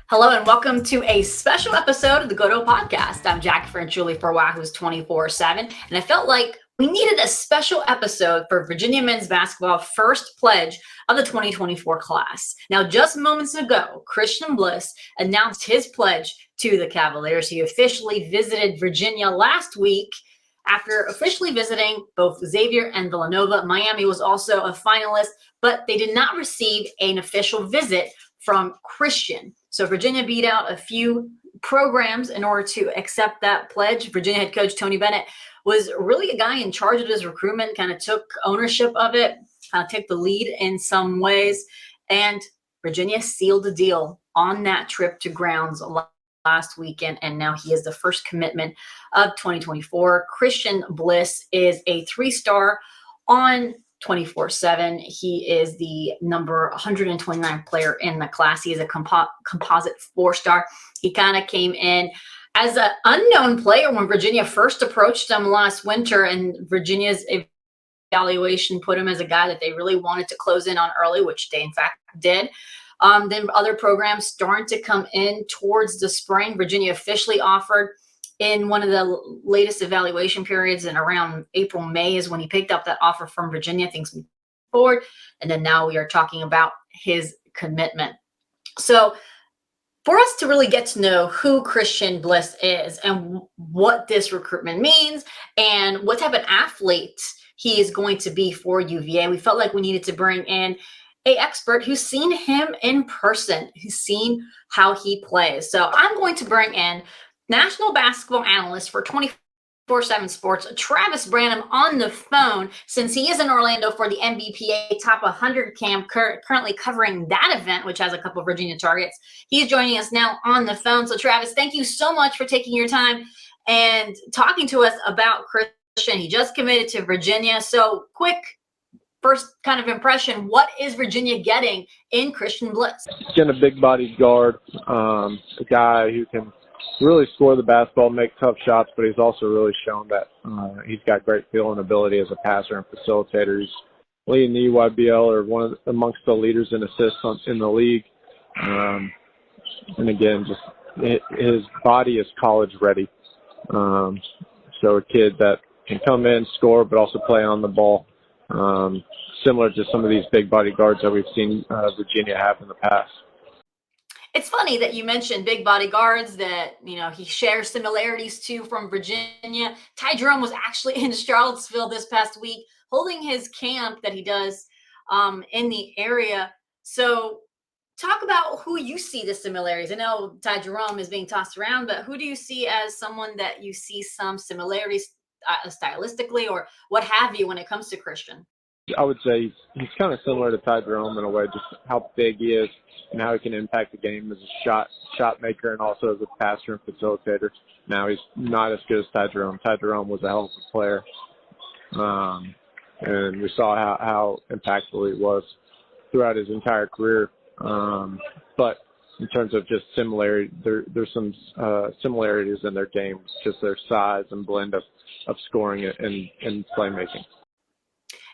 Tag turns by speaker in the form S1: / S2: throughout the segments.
S1: Hello and welcome to a special episode of the Good Ole Podcast. I'm Jack Julie for Wahoo's 24/7, and I felt like we needed a special episode for Virginia men's basketball first pledge of the 2024 class. Now, just moments ago, Christian Bliss announced his pledge to the Cavaliers. He officially visited Virginia last week. After officially visiting both Xavier and Villanova, Miami was also a finalist, but they did not receive an official visit from Christian. So Virginia beat out a few programs in order to accept that pledge. Virginia head coach Tony Bennett was really a guy in charge of his recruitment, kind of took ownership of it, kind of took the lead in some ways. And Virginia sealed the deal on that trip to grounds last weekend, and now he is the first commitment of 2024. Christian Bliss is a 3-star on 24/7. He is the number 129 player in the class. He is a composite 4-star. He kind of came in as an unknown player when Virginia first approached him last winter, and Virginia's evaluation put him as a guy that they really wanted to close in on early, which they in fact did. Then other programs starting to come in towards the spring. Virginia officially offered in one of the latest evaluation periods, and around April, May is when he picked up that offer from Virginia. Things moved forward, and then now we are talking about his commitment. So for us to really get to know who Christian Bliss is and what this recruitment means and what type of athlete he is going to be for UVA, we felt like we needed to bring in an expert who's seen him in person, who's seen how he plays. So I'm going to bring in national basketball analyst for 24/7 Sports, Travis Branham, on the phone, since he is in Orlando for the NBPA Top 100 camp, currently covering that event, which has a couple of Virginia targets. He's joining us now on the phone. So Travis, thank you so much for taking your time and talking to us about Christian. He just committed to Virginia. So quick first kind of impression, what is Virginia getting in Christian Bliss?
S2: Getting a big-bodied guard, a guy who can really score the basketball, make tough shots, but he's also really shown that he's got great feel and ability as a passer and facilitator. He's leading the EYBL, or amongst the leaders in assists in the league. And again, just his body is college ready. So a kid that can come in, score, but also play on the ball. Similar to some of these big body guards that we've seen Virginia have in the past.
S1: It's funny that you mentioned big body guards that, he shares similarities to from Virginia. Ty Jerome was actually in Charlottesville this past week holding his camp that he does in the area. So talk about who you see the similarities. I know Ty Jerome is being tossed around, but who do you see as someone that you see some similarities stylistically or what have you when it comes to Christian?
S2: I would say he's kind of similar to Ty Jerome in a way, just how big he is and how he can impact the game as a shot maker and also as a passer and facilitator. Now he's not as good as Ty Jerome. Ty Jerome was a hell of a player, and we saw how impactful he was throughout his entire career. But in terms of just similarity, there's some similarities in their game, just their size and blend of scoring and playmaking.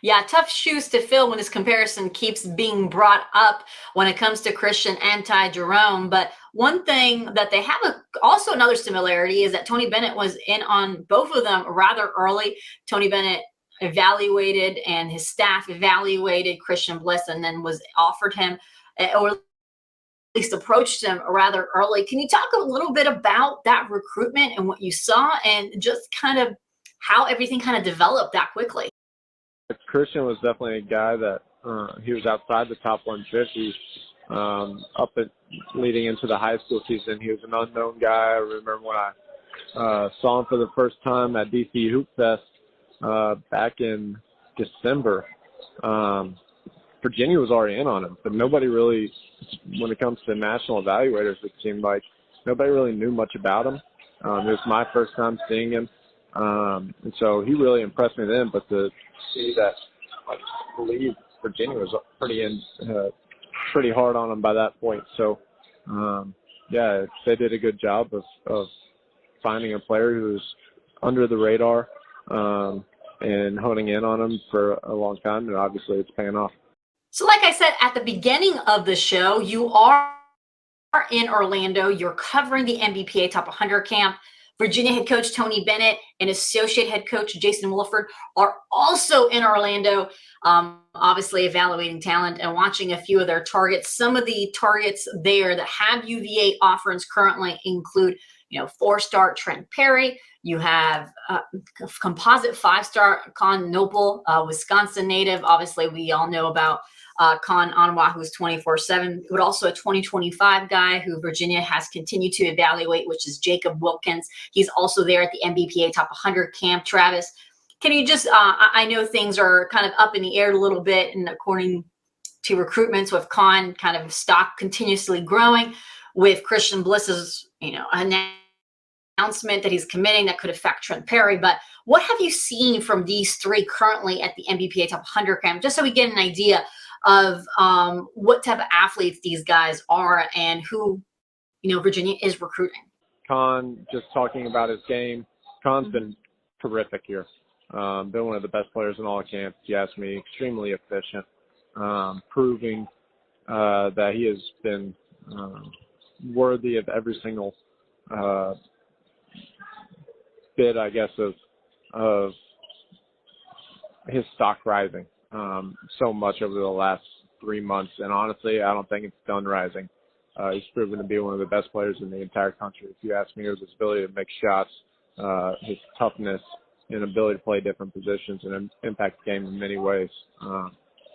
S1: Yeah, tough shoes to fill when this comparison keeps being brought up when it comes to Christian and Ty Jerome. But one thing that they have also another similarity is that Tony Bennett was in on both of them rather early. Tony Bennett evaluated and his staff evaluated Christian Bliss and then was offered him or at least approached him rather early. Can you talk a little bit about that recruitment and what you saw and just kind of how everything kind of developed that quickly?
S2: Christian was definitely a guy that he was outside the top 150 leading into the high school season. He was an unknown guy. I remember when I saw him for the first time at DC Hoop Fest back in December. Virginia was already in on him, but nobody really, when it comes to national evaluators, it seemed like nobody really knew much about him. It was my first time seeing him. And so he really impressed me then, but to see that, I believe Virginia was pretty hard on him by that point. So, yeah, they did a good job of finding a player who was under the radar and honing in on him for a long time, and obviously it's paying off.
S1: So like I said at the beginning of the show, you are in Orlando. You're covering the NBPA Top 100 camp. Virginia head coach Tony Bennett and associate head coach Jason Wolford are also in Orlando, obviously evaluating talent and watching a few of their targets. Some of the targets there that have UVA offerings currently include, 4-star Trent Perry. You have composite 5-star Con Noble, Wisconsin native. Obviously, we all know about Con Anwa, who's 24/7, but also a 2025 guy who Virginia has continued to evaluate, which is Jacob Wilkins. He's also there at the NBPA Top 100 camp. Travis, can you just, I know things are kind of up in the air a little bit, and according to recruitments with Con kind of stock continuously growing, with Christian Bliss's, announcement that he's committing that could affect Trent Perry. But what have you seen from these three currently at the NBPA Top 100 camp, just so we get an idea of what type of athletes these guys are and who, Virginia is recruiting?
S2: Con, just talking about his game, Con's been terrific here. Been one of the best players in all of camp, if you ask me. Extremely efficient, proving that he has been worthy of every single bit, I guess, of his stock rising so much over the last 3 months. And honestly, I don't think it's done rising. He's proven to be one of the best players in the entire country. If you ask me, his ability to make shots, his toughness, and ability to play different positions and impact the game in many ways.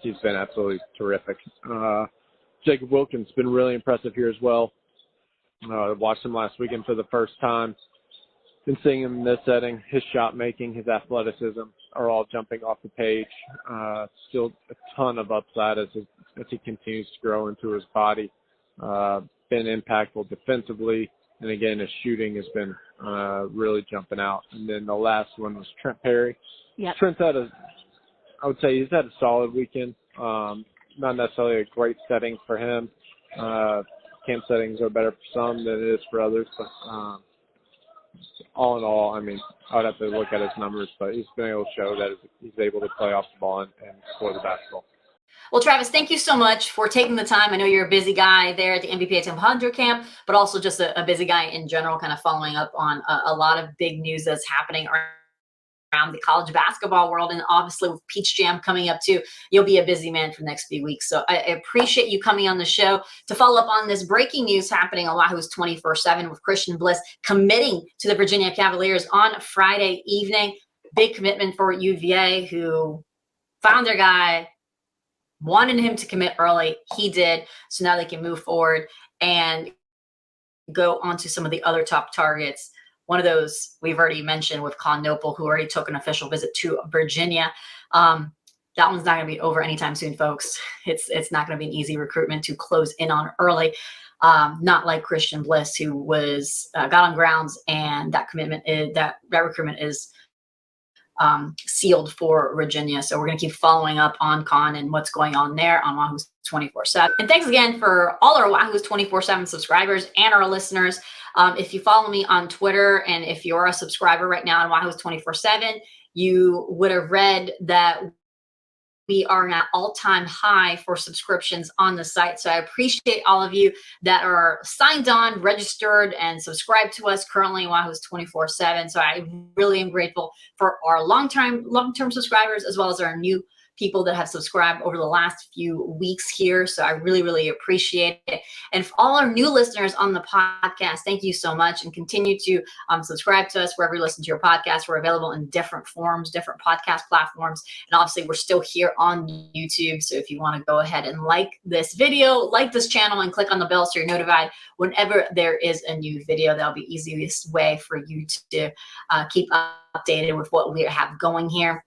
S2: He's been absolutely terrific. Jacob Wilkins has been really impressive here as well. I watched him last weekend for the first time. Been seeing him in this setting. His shot making, his athleticism are all jumping off the page. Still a ton of upside as he continues to grow into his body. Been impactful defensively, and again, his shooting has been really jumping out. And then the last one was Trent Perry.
S1: Yep.
S2: Trent's I would say he's had a solid weekend. Not necessarily a great setting for him. Camp settings are better for some than it is for others, but all in all, I mean, I would have to look at his numbers, but he's been able to show that he's able to play off the ball and score the basketball.
S1: Well, Travis, thank you so much for taking the time. I know you're a busy guy there at the NBPA 100 camp, but also just a busy guy in general, kind of following up on a lot of big news that's happening around the college basketball world. And obviously with Peach Jam coming up too, you'll be a busy man for the next few weeks. So I appreciate you coming on the show to follow up on this breaking news happening on Wahoo's 24/7 with Christian Bliss committing to the Virginia Cavaliers on Friday evening. Big commitment for UVA, who found their guy, wanted him to commit early. He did. So now they can move forward and go on to some of the other top targets. One of those we've already mentioned with Con Noble, who already took an official visit to Virginia. That one's not going to be over anytime soon, folks. It's not going to be an easy recruitment to close in on early. Not like Christian Bliss, who was got on grounds, and that recruitment is sealed for Virginia. So we're going to keep following up on Con and what's going on there on Wahoo's 24/7. And thanks again for all our Wahoo's 24/7 subscribers and our listeners. If you follow me on Twitter, and if you're a subscriber right now on Wahoo's 24/7, you would have read that we are at all-time high for subscriptions on the site. So I appreciate all of you that are signed on, registered, and subscribed to us currently in Wahoo's 24/7. So I really am grateful for our long-term subscribers, as well as our new people that have subscribed over the last few weeks here. So I really, really appreciate it. And for all our new listeners on the podcast, thank you so much, and continue to subscribe to us wherever you listen to your podcast. We're available in different forms, different podcast platforms. And obviously we're still here on YouTube. So if you want to go ahead and like this video, like this channel, and click on the bell so you're notified whenever there is a new video, that'll be the easiest way for you to keep updated with what we have going here.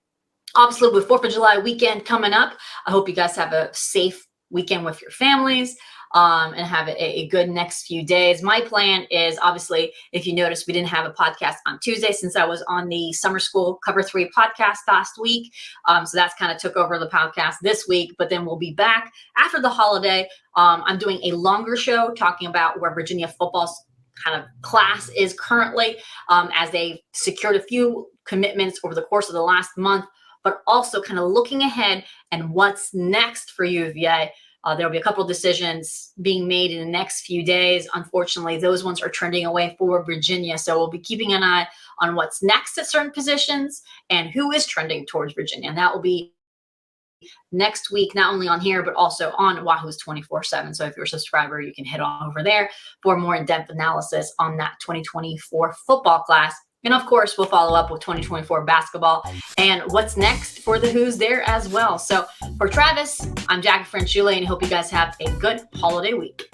S1: Obviously, with 4th of July weekend coming up, I hope you guys have a safe weekend with your families and have a good next few days. My plan is, obviously, if you notice, we didn't have a podcast on Tuesday since I was on the Summer School Cover 3 podcast last week. So that's kind of took over the podcast this week, but then we'll be back after the holiday. I'm doing a longer show talking about where Virginia football's kind of class is currently, as they secured a few commitments over the course of the last month, but also kind of looking ahead and what's next for UVA There'll be a couple decisions being made in the next few days. Unfortunately, those ones are trending away for Virginia. So we'll be keeping an eye on what's next at certain positions and who is trending towards Virginia. And that will be next week, not only on here, but also on Wahoo's 24/7. So if you're a subscriber, you can head on over there for more in-depth analysis on that 2024 football class. And of course, we'll follow up with 2024 basketball and what's next for the Who's there as well. So for Travis, I'm Jackie Franchule, and I hope you guys have a good holiday week.